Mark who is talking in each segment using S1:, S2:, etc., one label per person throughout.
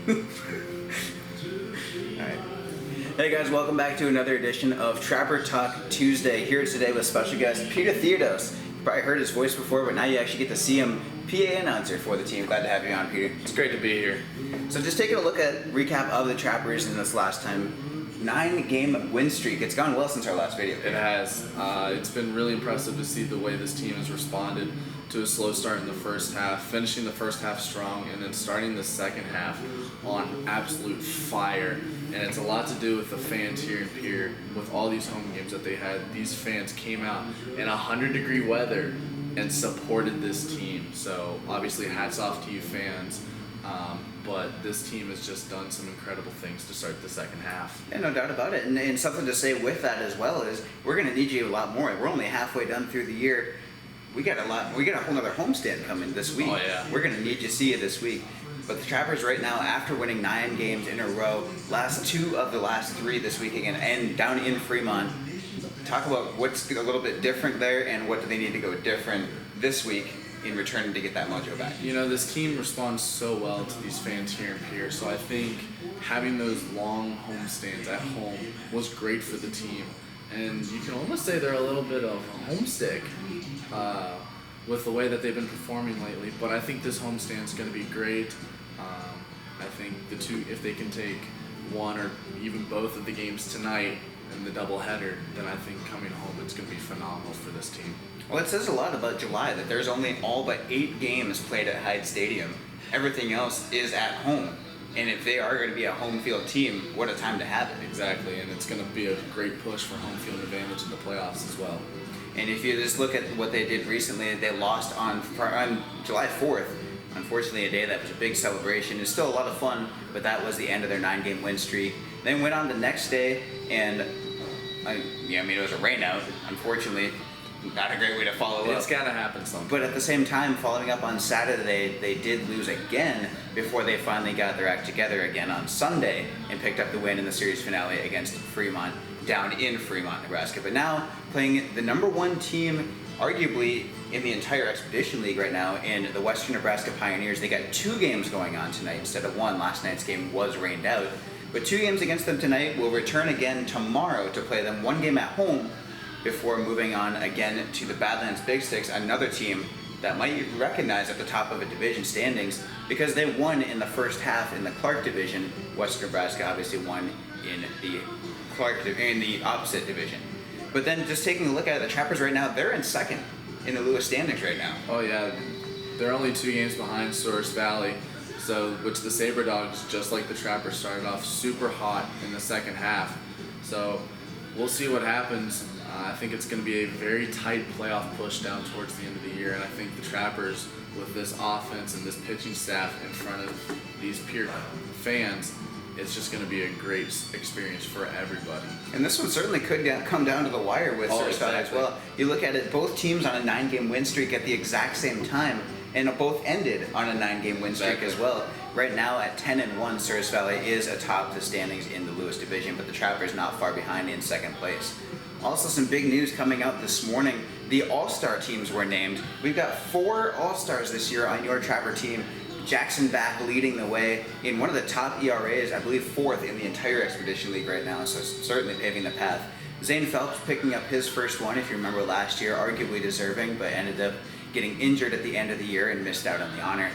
S1: Alright. Hey guys, welcome back to another edition of Trapper Talk Tuesday. Here today with special guest Peter Theodos. You probably heard his voice before, but now you actually get to see him, PA announcer for the team. Glad to have you on, Peter.
S2: It's great to be here.
S1: So just taking a look at recap of the Trappers in this last time. 9-game win streak. It's gone well since our last video.
S2: It has. It's been really impressive to see the way this team has responded to a slow start in the first half, finishing the first half strong, and then starting the second half on absolute fire. And it's a lot to do with the fans here in Pierre. With all these home games that they had, these fans came out in 100-degree weather and supported this team. So obviously hats off to you fans. But this team has just done some incredible things to start the second half.
S1: Yeah, no doubt about it. And something to say with that as well is we're going to need you a lot more. We're only halfway done through the year. We got a whole other homestand coming this week.
S2: Oh, yeah.
S1: We're going to need you to see you this week. But the Trappers right now, after winning 9 games in a row, last 2 of the last 3 this week again, and down in Fremont, talk about what's a little bit different there and what do they need to go different this week in return to get that mojo back.
S2: You know, this team responds so well to these fans here in Pierre, so I think having those long homestands at home was great for the team. And you can almost say they're a little bit of homesick with the way that they've been performing lately, but I think this homestand is going to be great. I think the two, if they can take one or even both of the games tonight in the doubleheader, then I think coming home it's going to be phenomenal for this team.
S1: Well, it says a lot about July that there's only all but 8 games played at Hyde Stadium. Everything else is at home. And if they are going to be a home field team, what a time to have it.
S2: Exactly, and it's going to be a great push for home field advantage in the playoffs as well.
S1: And if you just look at what they did recently, they lost on July 4th. Unfortunately, a day that was a big celebration. It's still a lot of fun, but that was the end of their 9-game win streak. Then went on the next day, and it was a rainout, unfortunately. Not a great way to follow up.
S2: It's got to happen sometime.
S1: But at the same time, following up on Saturday, they did lose again before they finally got their act together again on Sunday and picked up the win in the series finale against Fremont, down in Fremont, Nebraska. But now playing the number 1 team, arguably, in the entire Expedition League right now, in the Western Nebraska Pioneers. They got 2 games going on tonight instead of 1. Last night's game was rained out. But 2 games against them tonight. Will return again tomorrow to play them 1 game at home before moving on again to the Badlands Big Sticks, another team that might you recognize at the top of a division standings because they won in the first half in the Clark division. Western Nebraska obviously won in the opposite division. But then just taking a look at it, the Trappers right now, they're in second in the Lewis standings right now.
S2: Oh yeah, they're only 2 games behind Source Valley, which the Sabre Dogs, just like the Trappers, started off super hot in the second half. So we'll see what happens. I think it's going to be a very tight playoff push down towards the end of the year, and I think the Trappers, with this offense and this pitching staff in front of these Pierre fans, it's just going to be a great experience for everybody.
S1: And this one certainly could come down to the wire with Source Valley as well. You look at it, both teams on a 9-game win streak at the exact same time, and both ended on a 9-game win streak as well. Right now at 10-1, Source Valley is atop the standings in the Lewis division, but the Trappers not far behind in second place. Also, some big news coming out this morning. The All-Star teams were named. We've got 4 All-Stars this year on your Trapper team. Jackson Back leading the way in one of the top ERAs, I believe 4th in the entire Expedition League right now, so certainly paving the path. Zane Phelps picking up his first one, if you remember last year, arguably deserving, but ended up getting injured at the end of the year and missed out on the honor.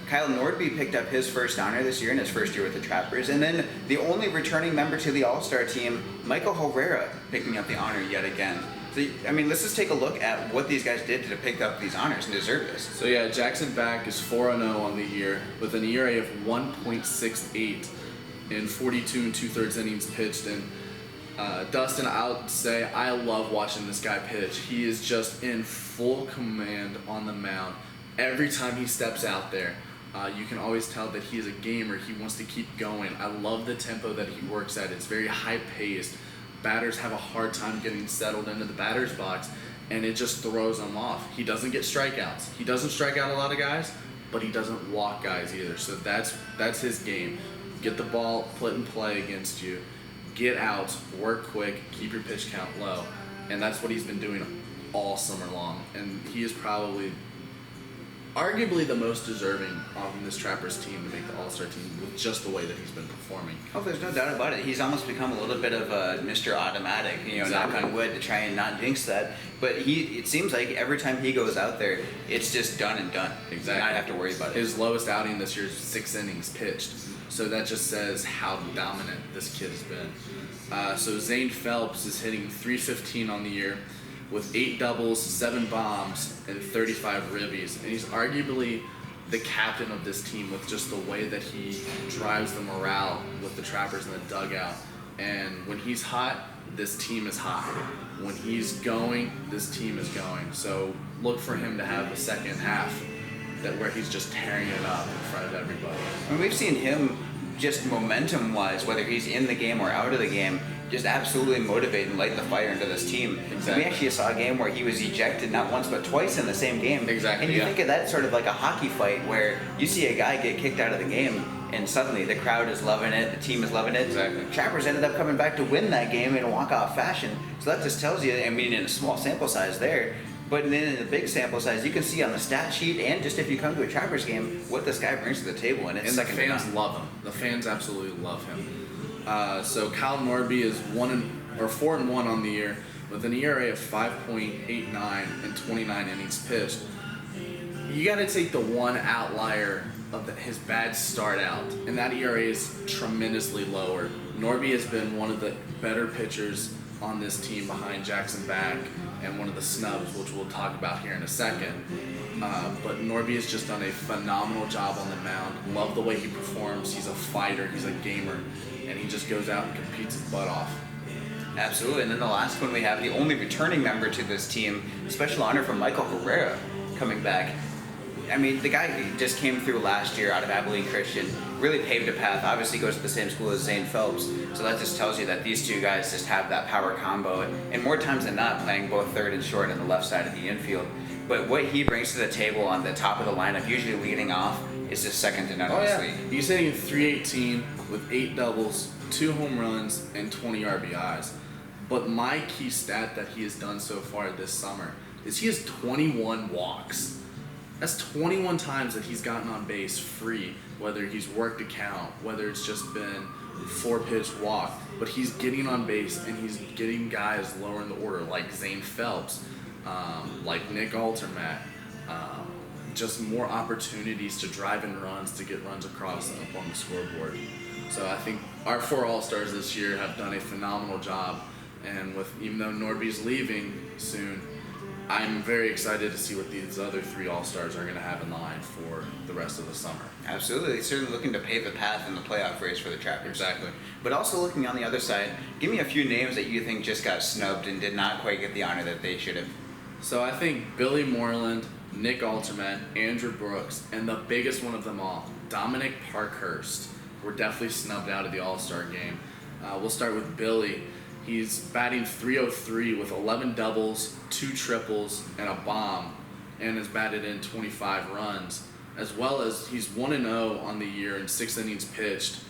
S1: Kyle Nordby picked up his first honor this year in his first year with the Trappers. And then the only returning member to the All-Star team, Michael Herrera, picking up the honor yet again. So, let's just take a look at what these guys did to pick up these honors and deserve this.
S2: So yeah, Jackson Back is 4-0 on the year with an ERA of 1.68 in 42 2/3 innings pitched. And Dustin, I'll say I love watching this guy pitch. He is just in full command on the mound. Every time he steps out there, you can always tell that he is a gamer. He wants to keep going. I love the tempo that he works at. It's very high-paced. Batters have a hard time getting settled into the batter's box, and it just throws them off. He doesn't get strikeouts. He doesn't strike out a lot of guys, but he doesn't walk guys either. So that's his game. Get the ball put in play against you. Get outs, work quick, keep your pitch count low. And that's what he's been doing all summer long. And he is probably arguably the most deserving on this Trappers team to make the All-Star team with just the way that he's been performing.
S1: Oh, there's no doubt about it. He's almost become a little bit of a Mr. Automatic, knock on wood to try and not jinx that. But it seems like every time he goes out there, it's just done and done.
S2: Exactly.
S1: Not have to worry about it.
S2: His lowest outing this year is 6 innings pitched. So that just says how dominant this kid has been. So Zane Phelps is hitting .315 on the year with 8 doubles, 7 bombs, and 35 ribbies. And he's arguably the captain of this team with just the way that he drives the morale with the Trappers in the dugout. And when he's hot, this team is hot. When he's going, this team is going. So look for him to have the second half where he's just tearing it up in front of everybody.
S1: And we've seen him just momentum-wise, whether he's in the game or out of the game, just absolutely motivate and light the fire into this team.
S2: Exactly.
S1: We actually saw a game where he was ejected not once but twice in the same game.
S2: Exactly.
S1: And you think of that sort of like a hockey fight where you see a guy get kicked out of the game and suddenly the crowd is loving it, the team is loving it.
S2: Exactly.
S1: Trappers ended up coming back to win that game in a walk-off fashion. So that just tells you, I mean, in a small sample size there, but then in the big sample size, you can see on the stat sheet and just if you come to a Trappers game, what this guy brings to the table. And it's
S2: the
S1: second to
S2: fans
S1: none.
S2: love him. The fans absolutely love him. So Kyle Norby is 4-1 on the year with an ERA of 5.89 and 29 innings pitched. You got to take the one outlier of his bad start out, and that ERA is tremendously lower. Norby has been one of the better pitchers on this team behind Jackson Back and one of the snubs, which we'll talk about here in a second. But Norby has just done a phenomenal job on the mound. Love the way he performs. He's a fighter. He's a gamer. And he just goes out and competes his butt off.
S1: Absolutely. And then the last one we have, the only returning member to this team, special honor from Michael Herrera coming back. I mean, the guy just came through last year out of Abilene Christian, really paved a path, obviously goes to the same school as Zane Phelps, so that just tells you that these two guys just have that power combo, and more times than not playing both third and short on the left side of the infield. But what he brings to the table on the top of the lineup, usually leading off, is just second to none in this league.
S2: He's hitting .318 with 8 doubles, 2 home runs, and 20 RBIs. But my key stat that he has done so far this summer is he has 21 walks. That's 21 times that he's gotten on base free, whether he's worked a count, whether it's just been 4-pitch walk, but he's getting on base and he's getting guys lower in the order like Zane Phelps, like Nick Altermat, just more opportunities to drive in runs, to get runs across and up on the scoreboard. So I think our 4 All-Stars this year have done a phenomenal job, and even though Norby's leaving soon, I'm very excited to see what these other 3 All-Stars are going to have in line for the rest of the summer.
S1: Absolutely. Certainly looking to pave the path in the playoff race for the Trappers.
S2: Exactly.
S1: But also looking on the other side, give me a few names that you think just got snubbed and did not quite get the honor that they should have.
S2: So I think Billy Moreland, Nick Alterman, Andrew Brooks, and the biggest one of them all, Dominic Parkhurst, were definitely snubbed out of the All-Star game. We'll start with Billy. He's batting .303 with 11 doubles, 2 triples, and a bomb, and has batted in 25 runs, as well as he's 1-0 on the year in 6 innings pitched,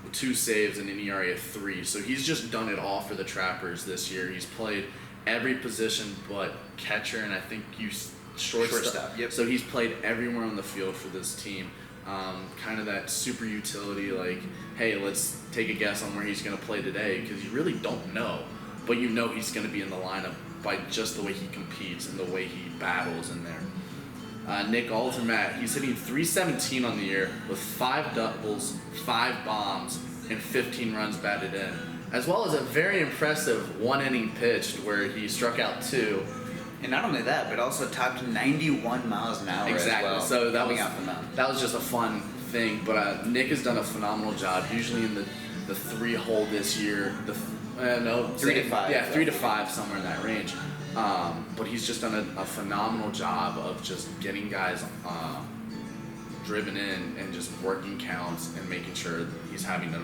S2: with 2 saves and an ERA of 3. So he's just done it all for the Trappers this year. He's played every position but catcher, and I think shortstop.
S1: Yep.
S2: So he's played everywhere on the field for this team. Kind of that super utility, like, hey, let's take a guess on where he's going to play today, because you really don't know, but you know he's going to be in the lineup by just the way he competes and the way he battles in there. Nick Altermat, he's hitting .317 on the year with 5 doubles, 5 bombs, and 15 runs batted in, as well as a very impressive 1 inning pitched where he struck out 2.
S1: And not only that, but also topped 91 miles an hour
S2: Exactly.
S1: as well.
S2: So
S1: that
S2: was just a fun thing. But Nick has done a phenomenal job. Usually in the 3 hole this year,
S1: 3 to 5.
S2: Yeah, 3 to 5, somewhere in that range. But he's just done a phenomenal job of just getting guys driven in and just working counts and making sure he's having a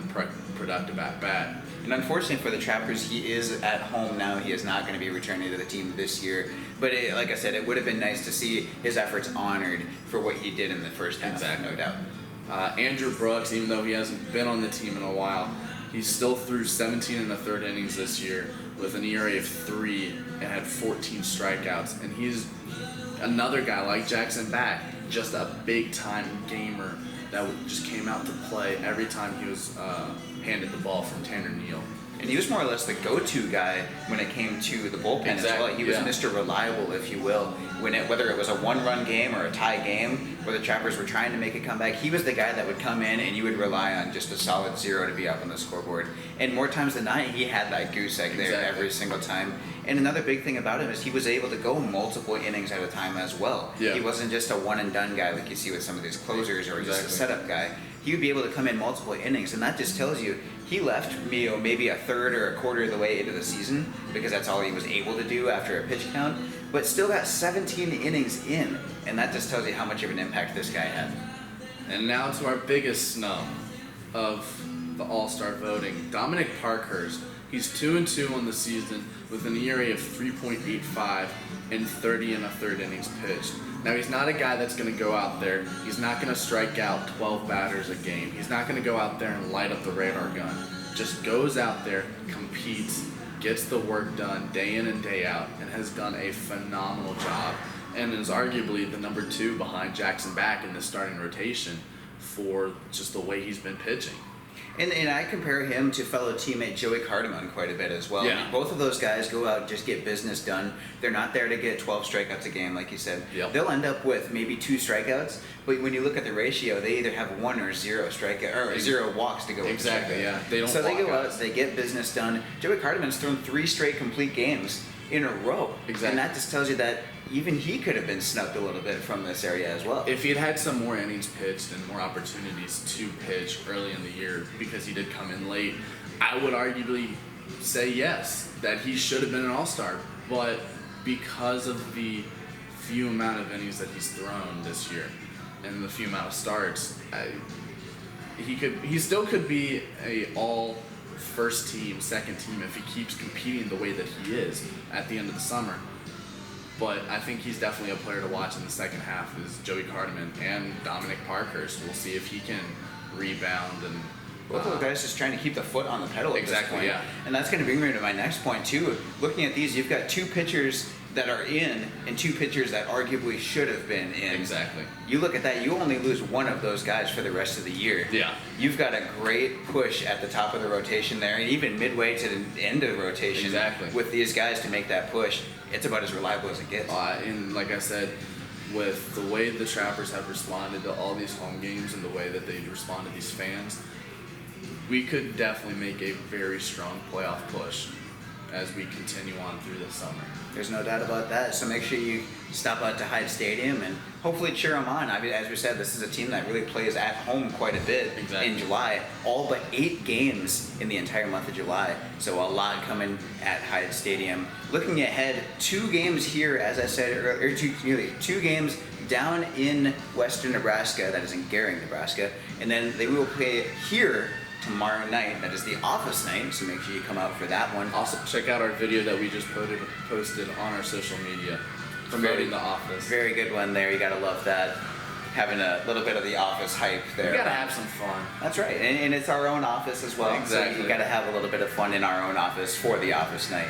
S2: productive at bat.
S1: And unfortunately for the Trappers, he is at home now. He is not going to be returning to the team this year. But like I said, it would have been nice to see his efforts honored for what he did in the first half,
S2: Exactly.
S1: no doubt.
S2: Andrew Brooks, even though he hasn't been on the team in a while, he still threw 17 1/3 innings this year with an ERA of 3 and had 14 strikeouts. And he's another guy like Jackson Back, just a big-time gamer that just came out to play every time he was handed the ball from Tanner Neal.
S1: And he was more or less the go-to guy when it came to the bullpen as well. He was Mr. Reliable, if you will. Whether it was a one-run game or a tie game where the Trappers were trying to make a comeback, he was the guy that would come in and you would rely on just a solid 0 to be up on the scoreboard. And more times than not, he had that goose egg there every single time. And another big thing about him is he was able to go multiple innings at a time as well.
S2: Yeah.
S1: He wasn't just a one-and-done guy like you see with some of these closers or just a setup guy. He would be able to come in multiple innings, and that just tells you he left maybe a third or a quarter of the way into the season because that's all he was able to do after a pitch count, but still got 17 innings in, and that just tells you how much of an impact this guy had.
S2: And now to our biggest snub of the All-Star voting, Dominic Parkhurst. He's 2-2 on the season with an ERA of 3.85 and 30 1/3 innings pitched. Now, he's not a guy that's going to go out there. He's not going to strike out 12 batters a game. He's not going to go out there and light up the radar gun. Just goes out there, competes, gets the work done day in and day out, and has done a phenomenal job, and is arguably the number 2 behind Jackson Back in the starting rotation for just the way he's been pitching.
S1: And I compare him to fellow teammate Joey Cardamon quite a bit as well.
S2: Yeah.
S1: I mean, both of those guys go out and just get business done. They're not there to get 12 strikeouts a game, like you said.
S2: Yep.
S1: They'll end up with maybe 2 strikeouts, but when you look at the ratio, they either have 1 or 0 strikeout or 0 walks to go with
S2: Exactly,
S1: strikeouts.
S2: yeah. They don't
S1: so they
S2: walk
S1: go
S2: out.
S1: out, they get business done. Joey Cardamon's thrown 3 straight complete games in a row.
S2: Exactly.
S1: And that just tells you that even he could have been snubbed a little bit from this area as well.
S2: If he had had some more innings pitched and more opportunities to pitch early in the year, because he did come in late, I would arguably say yes, that he should have been an all-star. But because of the few amount of innings that he's thrown this year and the few amount of starts, he still could be a all first team, second team if he keeps competing the way that he is at the end of the summer. But I think he's definitely a player to watch in the second half is Joey Cardamon and Dominic Parkhurst. We'll see if he can rebound and
S1: both of the guys just trying to keep the foot on the pedal at this point.
S2: Yeah.
S1: And that's going to bring me to my next point too. Looking at these, you've got 2 pitchers that are in and 2 pitchers that arguably should have been in.
S2: Exactly.
S1: You look at that, you only lose one of those guys for the rest of the year.
S2: Yeah.
S1: You've got a great push at the top of the rotation there, and even midway to the end of the rotation.
S2: Exactly.
S1: With these guys to make that push, it's about as reliable as it gets.
S2: And like I said, with the way the Trappers have responded to all these home games and the way that they respond to these fans, we could definitely make a very strong playoff push as we continue on through the summer.
S1: There's no doubt about that. So make sure you stop out to Hyde Stadium and hopefully cheer them on. I mean, as we said, this is a team that really plays at home quite a bit in July. All but 8 games in the entire month of July. So a lot coming at Hyde Stadium. Looking ahead, 2 games here, as I said earlier, 2 games down in western Nebraska, that is in Gering, Nebraska. And then they will play here tomorrow night. That is the office night, so make sure you come out for that one.
S2: Also, check out our video that we just posted on our social media promoting The Office.
S1: Very good one there. You gotta love that. Having a little bit of the Office hype there.
S2: We gotta have some fun.
S1: That's right, and it's our own office as well.
S2: Exactly.
S1: So you gotta have a little bit of fun in our own office for the office night.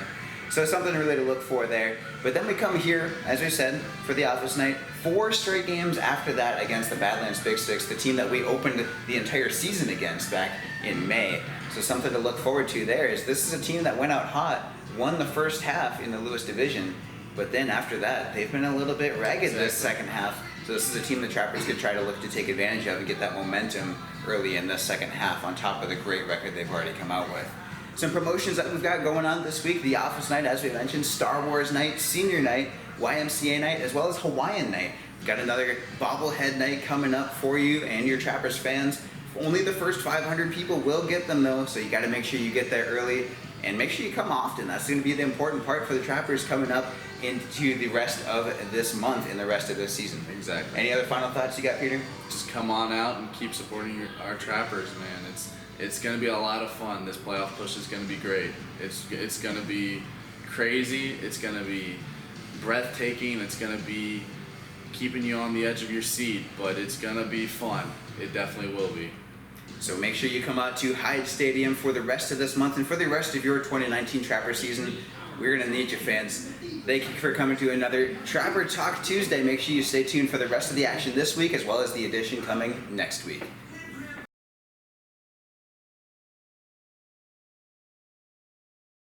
S1: So something really to look for there. But then we come here, as we said, for the office night. 4 straight games after that against the Badlands Big Six, the team that we opened the entire season against back in May. So something to look forward to there is this is a team that went out hot, won the first half in the Lewis Division, but then after that, they've been a little bit ragged this second half. So this is a team the Trappers could try to look to take advantage of and get that momentum early in the second half on top of the great record they've already come out with. Some promotions that we've got going on this week, the office night, as we mentioned, Star Wars night, senior night, YMCA night, as well as Hawaiian night. We've got another bobblehead night coming up for you and your Trappers fans. Only the first 500 people will get them though, so you got to make sure you get there early and make sure you come often. That's going to be the important part for the Trappers coming up into the rest of this month and the rest of this season.
S2: Exactly.
S1: Any other final thoughts you got, Peter?
S2: Just come on out and keep supporting our Trappers, man. It's going to be a lot of fun. This playoff push is going to be great. It's going to be crazy. It's going to be breathtaking. It's going to be keeping you on the edge of your seat, but it's going to be fun. It definitely will be.
S1: So make sure you come out to Hyde Stadium for the rest of this month and for the rest of your 2019 Trapper season. We're going to need you, fans. Thank you for coming to another Trapper Talk Tuesday. Make sure you stay tuned for the rest of the action this week as well as the edition coming next week.